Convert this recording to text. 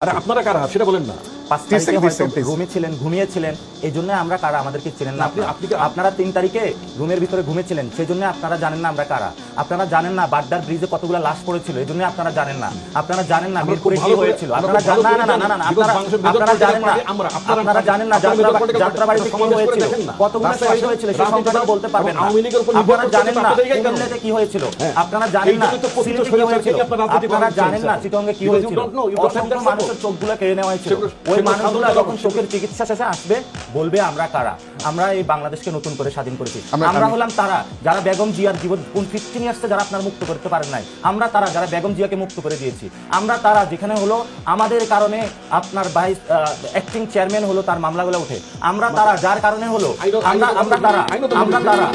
আরে আপনারা কারা সেটা বলেন না। 5 তারিখে হয়তো ঘুমিয়েছিলেন, ঘুমিয়েছিলেন, এই জন্য আমরা কারা আমাদেরকে চেনেন না। আপনারা 3 তারিখে রুমের ভিতরে ঘুমিয়েছিলেন, সেই জন্য আপনারা জানেন না আমরা কারা। আপনারা জানেন না বাড্ডার ব্রিজে কতগুলো লাশ পড়েছিল, এই জন্য আপনারা জানেন না। আপনারা জানেন না মিরপুরে কি হয়েছিল, আপনারা জানেন না। আপনারা জানেন না, আপনারা জানেন না যাত্রাবাড়িতে কি হয়েছিল, কতগুলো শহীদ হয়েছিল, সেই সংখ্যাটাও বলতে পারবেন না। আপনারা জানেন না কুমিল্লাতে কি হয়েছিল, আপনারা জানেন না সিলেটে কি হয়েছিল, আপনারা জানেন না চিটংয়ে কি হয়েছিল। অসংখ্য মানুষের চোখগুলো কেড়ে নেওয়া হয়েছিল। ওই মানুষগুলো যখন চোখের চিকিৎসা শেষে আসবে বলবে আমরা কারা। আমরা এই বাংলাদেশকে নতুন করে স্বাধীন করেছি। আমরা হলাম তারা যারা বেগম জিয়ার জীবন 15 ইয়ার্সে যারা আপনারা মুক্ত করতে পারেন নাই। আমরা তারা যারা বেগম জিয়াকে মুক্ত করে দিয়েছি। আমরা তারা যেখানে হলো আমাদের কারণে আপনার ভাইস অ্যাক্টিং চেয়ারম্যান হলো তার মামলাগুলো উঠে। আমরা তারা যার কারণে হলো আমরা তারা